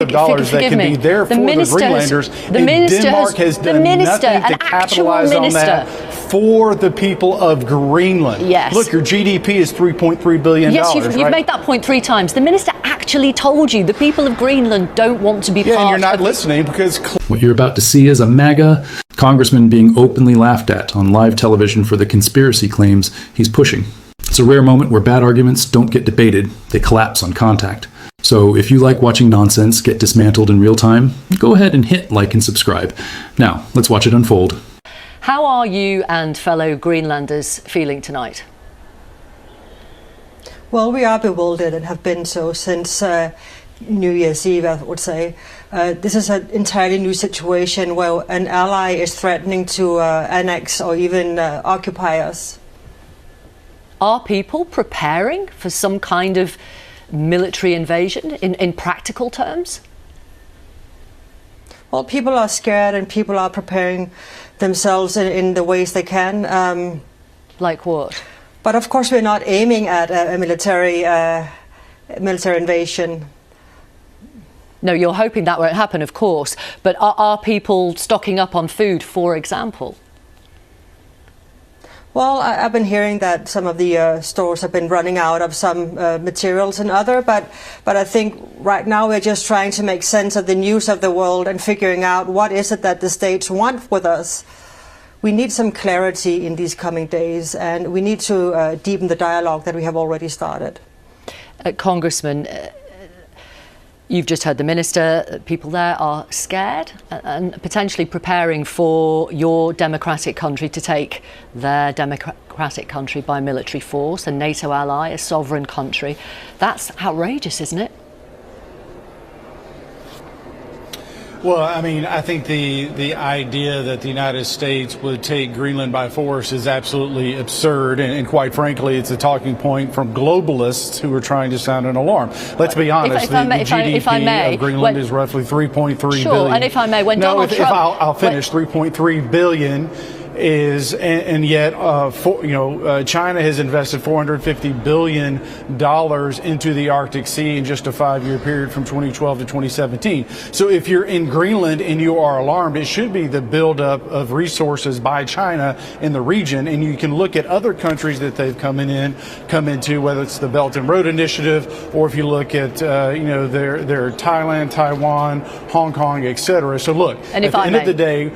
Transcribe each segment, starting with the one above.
of dollars that can be there for the Greenlanders, and Denmark has done nothing to capitalize on that for the people of Greenland. Yes. Look, your GDP is $3.3 billion. Yes, you've made that point 3 times. The minister actually told you the people of Greenland don't want to be part of... and you're not listening because... What you're about to see is a MAGA congressman being openly laughed at on live television for the conspiracy claims he's pushing. It's a rare moment where bad arguments don't get debated, they collapse on contact. So if you like watching nonsense get dismantled in real time, go ahead and hit like and subscribe. Now, let's watch it unfold. How are you and fellow Greenlanders feeling tonight? Well, we are bewildered and have been so since New Year's Eve, I would say. This is an entirely new situation where an ally is threatening to annex or even occupy us. Are people preparing for some kind of military invasion in practical terms? Well, people are scared and people are preparing themselves in the ways they can. Like what? But of course we're not aiming at a military invasion. No, you're hoping that won't happen, of course. But are people stocking up on food, for example? Well, I've been hearing that some of the stores have been running out of some materials and other, but I think right now we're just trying to make sense of the news of the world and figuring out what is it that the states want with us. We need some clarity in these coming days, and we need to deepen the dialogue that we have already started. Congressman, you've just heard the minister. People there are scared and potentially preparing for your democratic country to take their democratic country by military force, a NATO ally, a sovereign country. That's outrageous, isn't it? Well, I mean, I think the idea that the United States would take Greenland by force is absolutely absurd, and quite frankly, it's a talking point from globalists who are trying to sound an alarm. Let's be honest, the GDP of Greenland is roughly 3.3 billion. Sure, and if I may, when Donald Trump... I'll finish. 3.3 billion is, and yet, China has invested $450 billion into the Arctic Sea in just a 5-year period from 2012 to 2017. So if you're in Greenland and you are alarmed, it should be the buildup of resources by China in the region. And you can look at other countries that they've come into, whether it's the Belt and Road Initiative, or if you look at, their Thailand, Taiwan, Hong Kong, etc. So look, at the end of the day,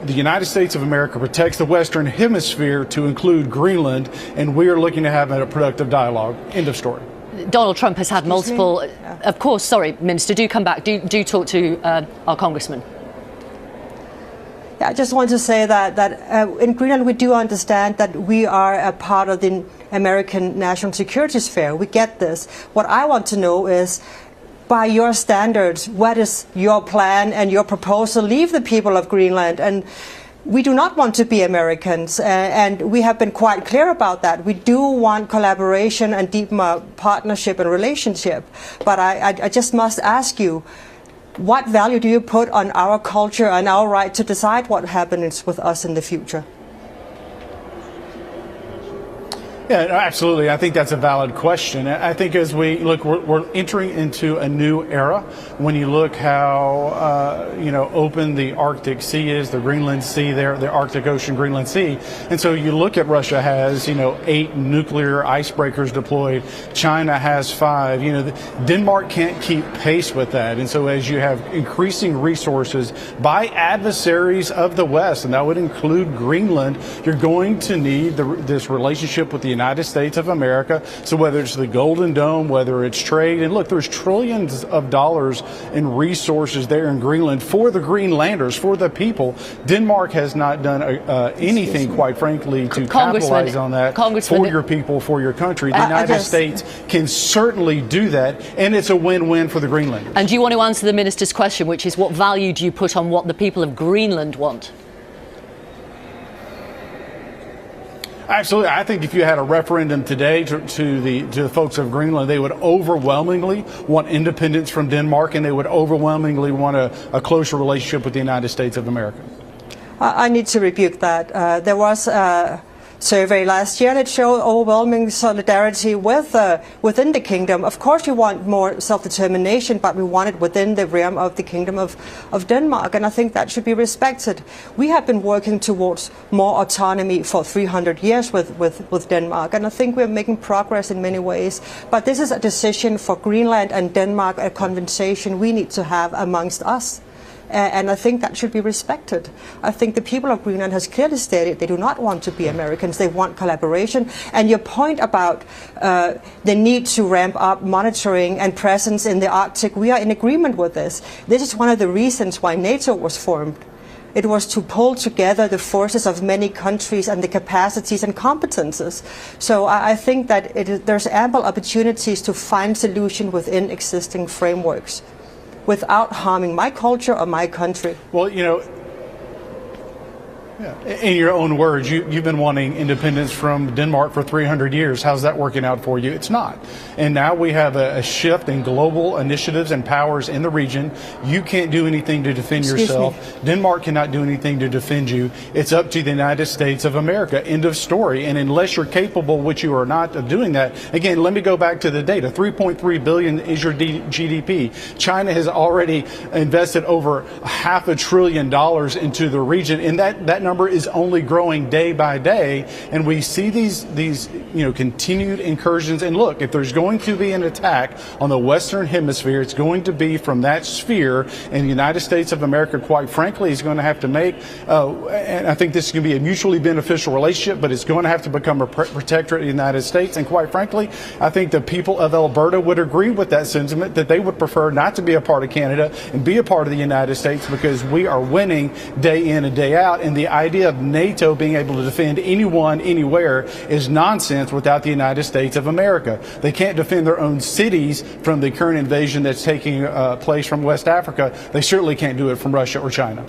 the United States of America protects the Western Hemisphere to include Greenland, and we are looking to have a productive dialogue. End of story. Donald Trump has had multiple... Of course, sorry, Minister, do come back. Do talk to our congressman. Yeah, I just want to say that in Greenland we do understand that we are a part of the American national security sphere. We get this. What I want to know is, by your standards, what is your plan and your proposal? Leave the people of Greenland. And we do not want to be Americans, and we have been quite clear about that. We do want collaboration and deepen our partnership and relationship. But I just must ask you, what value do you put on our culture and our right to decide what happens with us in the future? Yeah, absolutely. I think that's a valid question. I think as we look, we're entering into a new era. When you look how, open the Arctic Sea is, the Greenland Sea there, the Arctic Ocean, Greenland Sea. And so you look at Russia has, 8 nuclear icebreakers deployed. China has 5. Denmark can't keep pace with that. And so as you have increasing resources by adversaries of the West, and that would include Greenland, you're going to need this relationship with the United States of America. So whether it's the Golden Dome, whether it's trade, and look, there's trillions of dollars in resources there in Greenland for the Greenlanders, for the people. Denmark has not done anything, quite frankly, to capitalize on that for your people, for your country. The United States can certainly do that, and it's a win-win for the Greenlanders. And do you want to answer the minister's question, which is what value do you put on what the people of Greenland want? Absolutely. I think if you had a referendum today to the folks of Greenland, they would overwhelmingly want independence from Denmark, and they would overwhelmingly want a closer relationship with the United States of America. I need to rebuke that. There was survey last year, and it showed overwhelming solidarity within the kingdom. Of course, we want more self-determination, but we want it within the realm of the Kingdom of Denmark, and I think that should be respected. We have been working towards more autonomy for 300 years with Denmark, and I think we're making progress in many ways. But this is a decision for Greenland and Denmark, a conversation we need to have amongst us. And I think that should be respected. I think the people of Greenland has clearly stated they do not want to be Americans. They want collaboration. And your point about the need to ramp up monitoring and presence in the Arctic, we are in agreement with this. This is one of the reasons why NATO was formed. It was to pull together the forces of many countries and the capacities and competences. So I think that there's ample opportunities to find solutions within existing frameworks, without harming my culture or my country. Well, you know, in your own words, you've been wanting independence from Denmark for 300 years. How's that working out for you? It's not. And now we have a shift in global initiatives and powers in the region. You can't do anything to defend yourself. Denmark cannot do anything to defend you. It's up to the United States of America. End of story. And unless you're capable, which you are not, of doing that, again, let me go back to the data. 3.3 billion is your GDP. China has already invested over $500 billion into the region, and that number is only growing day by day, and we see these continued incursions. And look, if there's going to be an attack on the Western Hemisphere, it's going to be from that sphere, and the United States of America, quite frankly, is going to have to make, and I think this is going to be a mutually beneficial relationship, but it's going to have to become a protectorate of the United States. And quite frankly, I think the people of Alberta would agree with that sentiment, that they would prefer not to be a part of Canada and be a part of the United States, because we are winning day in and day out. And the idea of NATO being able to defend anyone, anywhere, is nonsense without the United States of America. They can't defend their own cities from the current invasion that's taking place from West Africa. They certainly can't do it from Russia or China.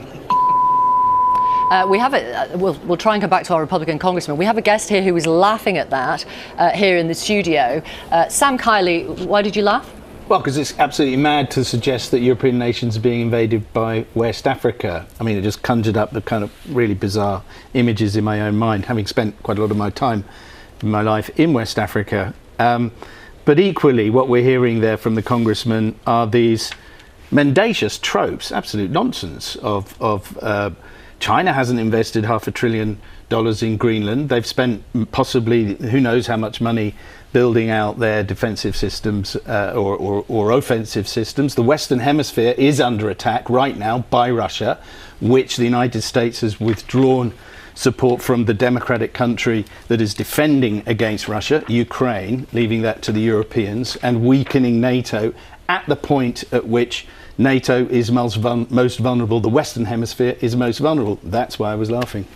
We have we'll try and come back to our Republican congressman. We have a guest here who is laughing at that here in the studio. Sam Kiley, why did you laugh? Well, because it's absolutely mad to suggest that European nations are being invaded by West Africa. I mean, it just conjured up the kind of really bizarre images in my own mind, having spent quite a lot of my time in my life in West Africa. But equally, what we're hearing there from the congressman are these mendacious tropes, absolute nonsense of China hasn't invested $500 billion in Greenland. They've spent possibly who knows how much money building out their defensive systems or offensive systems. The Western Hemisphere is under attack right now by Russia, which the United States has withdrawn support from the democratic country that is defending against Russia, Ukraine, leaving that to the Europeans, and weakening NATO at the point at which NATO is most vulnerable. The Western Hemisphere is most vulnerable. That's why I was laughing.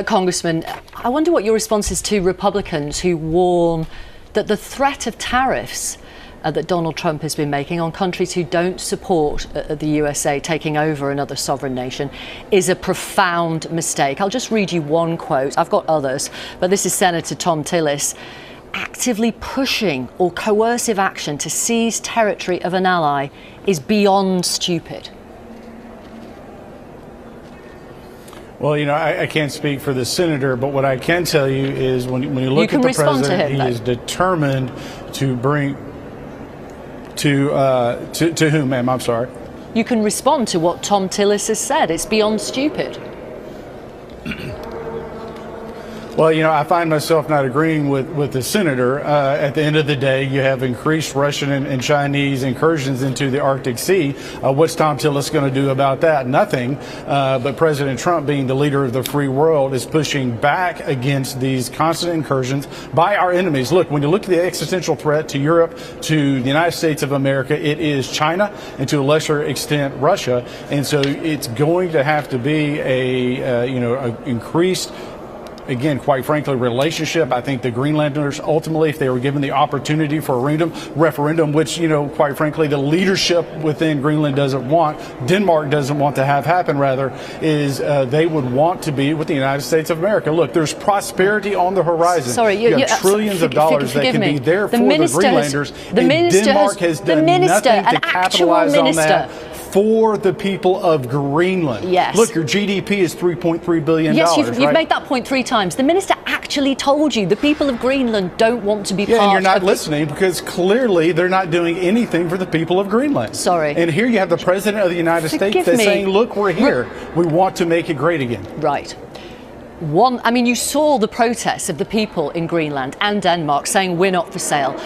Congressman, I wonder what your response is to Republicans who warn that the threat of tariffs that Donald Trump has been making on countries who don't support the USA taking over another sovereign nation is a profound mistake. I'll just read you one quote. I've got others, but this is Senator Tom Tillis. Actively pushing or coercive action to seize territory of an ally is beyond stupid. Well, you know, I can't speak for the senator, but what I can tell you is when you look at the president, he is determined to bring to whom, ma'am? I'm sorry. You can respond to what Tom Tillis has said. It's beyond stupid. Well, you know, I find myself not agreeing with the senator. At the end of the day, you have increased Russian and Chinese incursions into the Arctic Sea. What's Tom Tillis going to do about that? Nothing. But President Trump, being the leader of the free world, is pushing back against these constant incursions by our enemies. Look, when you look at the existential threat to Europe, to the United States of America, it is China and to a lesser extent Russia. And so it's going to have to be a increased, again, quite frankly, relationship. I think the Greenlanders, ultimately, if they were given the opportunity for a referendum, which, you know, quite frankly, the leadership within Greenland doesn't want, Denmark doesn't want to have happen, rather, is they would want to be with the United States of America. Look, there's prosperity on the horizon. Sorry, you have trillions of dollars that can be there for the Greenlanders, and Denmark has done nothing to capitalize on that for the people of Greenland. Yes. Look, your GDP is $3.3 billion. Yes, you've right? made that point 3 times. The minister actually actually told you the people of Greenland don't want to be part and you're not of listening because clearly they're not doing anything for the people of Greenland. Sorry. And here you have the President of the United States Forgive that's me. saying, look, we're here. We want to make it great again. Right. I mean, you saw the protests of the people in Greenland and Denmark saying we're not for sale.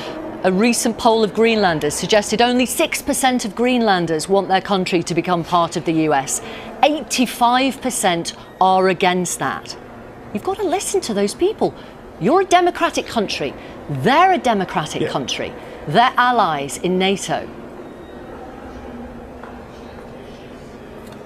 A recent poll of Greenlanders suggested only 6% of Greenlanders want their country to become part of the US. 85% are against that. You've got to listen to those people. You're a democratic country. They're a democratic country. They're allies in NATO.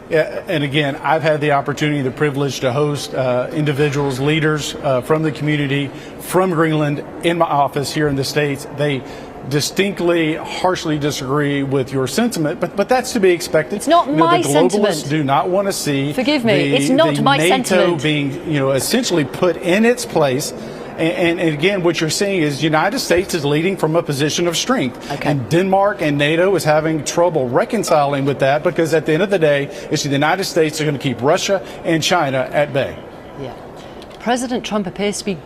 Yeah, and again, I've had the opportunity, the privilege to host individuals, leaders from the community, from Greenland in my office here in the States. They distinctly, harshly disagree with your sentiment, but that's to be expected. It's not my the globalists sentiment. do not want to see. Forgive me, it's not my NATO sentiment. being, essentially put in its place. And again, what you're seeing is the United States is leading from a position of strength. Okay. And Denmark and NATO is having trouble reconciling with that because at the end of the day, it's the United States that are going to keep Russia and China at bay. Yeah. President Trump appears to be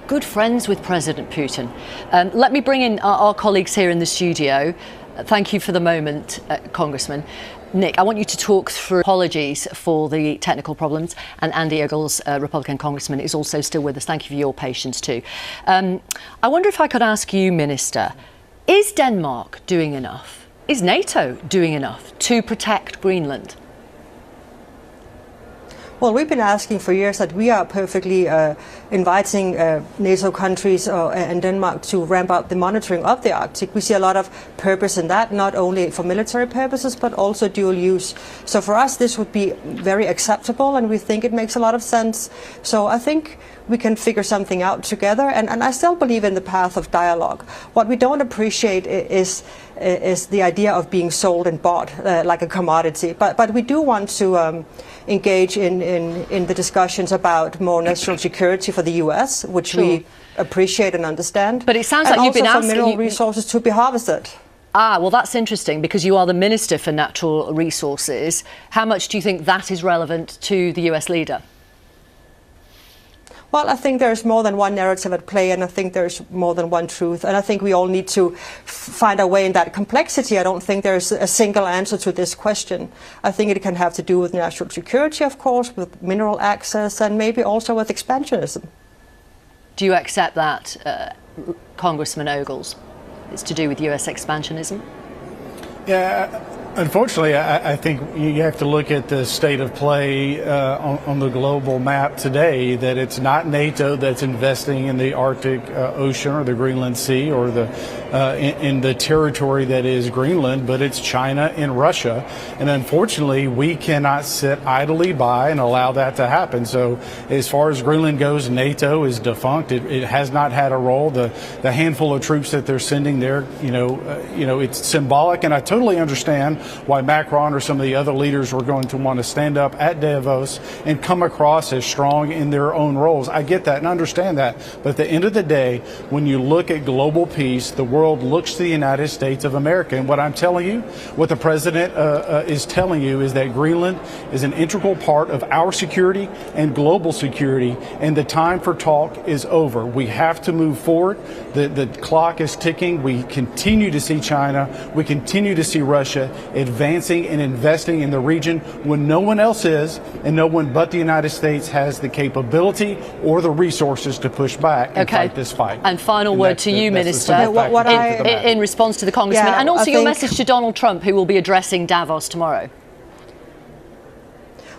good friends with President Putin. Let me bring in our colleagues here in the studio. Thank you for the moment, Congressman. Nick, I want you to talk through apologies for the technical problems, and Andy Eagles, Republican congressman, is also still with us. Thank you for your patience too. I wonder if I could ask you, Minister, is Denmark doing enough? Is NATO doing enough to protect Greenland? Well, we've been asking for years that we are perfectly inviting NATO countries and Denmark to ramp up the monitoring of the Arctic. We see a lot of purpose in that, not only for military purposes, but also dual use. So for us, this would be very acceptable, and we think it makes a lot of sense. So I think we can figure something out together, and I still believe in the path of dialogue. What we don't appreciate is the idea of being sold and bought like a commodity. But we do want to engage in the discussions about more national security for the US, which we appreciate and understand. But it sounds and like you've been also asking for mineral resources to be harvested. Ah, well, that's interesting because you are the Minister for Natural Resources. How much do you think that is relevant to the US leader? Well, I think there's more than one narrative at play, and I think there's more than one truth. And I think we all need to find our way in that complexity. I don't think there's a single answer to this question. I think it can have to do with national security, of course, with mineral access, and maybe also with expansionism. Do you accept that, Congressman Ogles? It's to do with US expansionism? Yeah, unfortunately, I think you have to look at the state of play on the global map today, that it's not NATO that's investing in the Arctic Ocean or the Greenland Sea or in the territory that is Greenland, but it's China and Russia. And unfortunately, we cannot sit idly by and allow that to happen. So as far as Greenland goes, NATO is defunct. It has not had a role. The handful of troops that they're sending there, it's symbolic, and I totally understand why Macron or some of the other leaders were going to want to stand up at Davos and come across as strong in their own roles. I get that and understand that. But at the end of the day, when you look at global peace, the world looks to the United States of America. And what I'm telling you, what the president is telling you, is that Greenland is an integral part of our security and global security, and the time for talk is over. We have to move forward. The clock is ticking. We continue to see China. We continue to see Russia advancing and investing in the region when no one else is, and no one but the United States has the capability or the resources to push back and fight this fight. And final word to you, Minister, in response to the Congressman, and also your message to Donald Trump, who will be addressing Davos tomorrow.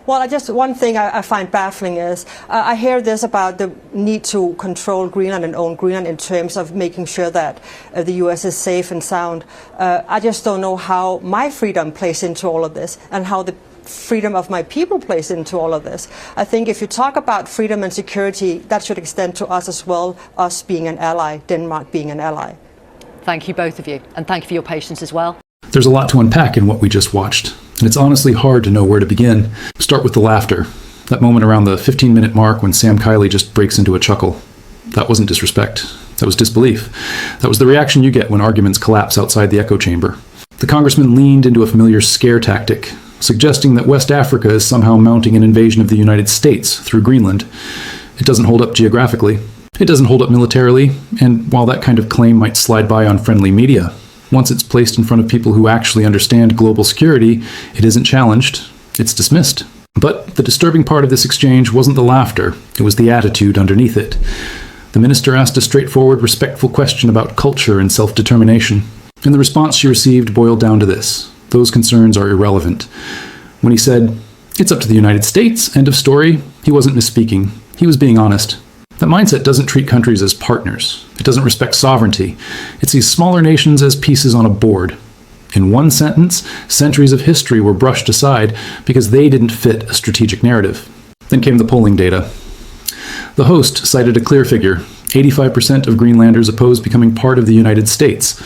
Well, one thing I find baffling is I hear this about the need to control Greenland and own Greenland in terms of making sure that the U.S. is safe and sound. I just don't know how my freedom plays into all of this, and how the freedom of my people plays into all of this. I think if you talk about freedom and security, that should extend to us as well, us being an ally, Denmark being an ally. Thank you, both of you, and thank you for your patience as well. There's a lot to unpack in what we just watched, and it's honestly hard to know where to begin. Start with the laughter. That moment around the 15-minute mark when Sam Kiley just breaks into a chuckle. That wasn't disrespect. That was disbelief. That was the reaction you get when arguments collapse outside the echo chamber. The congressman leaned into a familiar scare tactic, suggesting that West Africa is somehow mounting an invasion of the United States through Greenland. It doesn't hold up geographically. It doesn't hold up militarily, and while that kind of claim might slide by on friendly media, once it's placed in front of people who actually understand global security, it isn't challenged, it's dismissed. But the disturbing part of this exchange wasn't the laughter, it was the attitude underneath it. The minister asked a straightforward, respectful question about culture and self-determination, and the response she received boiled down to this: those concerns are irrelevant. When he said, "It's up to the United States, end of story," he wasn't misspeaking, he was being honest. That mindset doesn't treat countries as partners. It doesn't respect sovereignty. It sees smaller nations as pieces on a board. In one sentence, centuries of history were brushed aside because they didn't fit a strategic narrative. Then came the polling data. The host cited a clear figure: 85% of Greenlanders oppose becoming part of the United States.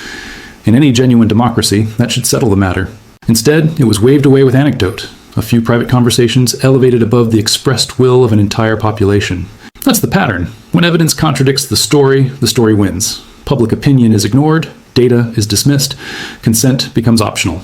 In any genuine democracy, that should settle the matter. Instead, it was waved away with anecdote, a few private conversations elevated above the expressed will of an entire population. That's the pattern. When evidence contradicts the story wins. Public opinion is ignored, data is dismissed, consent becomes optional.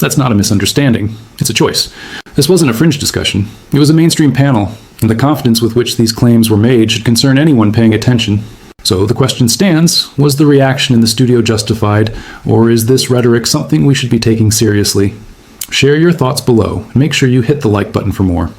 That's not a misunderstanding, it's a choice. This wasn't a fringe discussion, it was a mainstream panel, and the confidence with which these claims were made should concern anyone paying attention. So the question stands: was the reaction in the studio justified, or is this rhetoric something we should be taking seriously? Share your thoughts below, and make sure you hit the like button for more.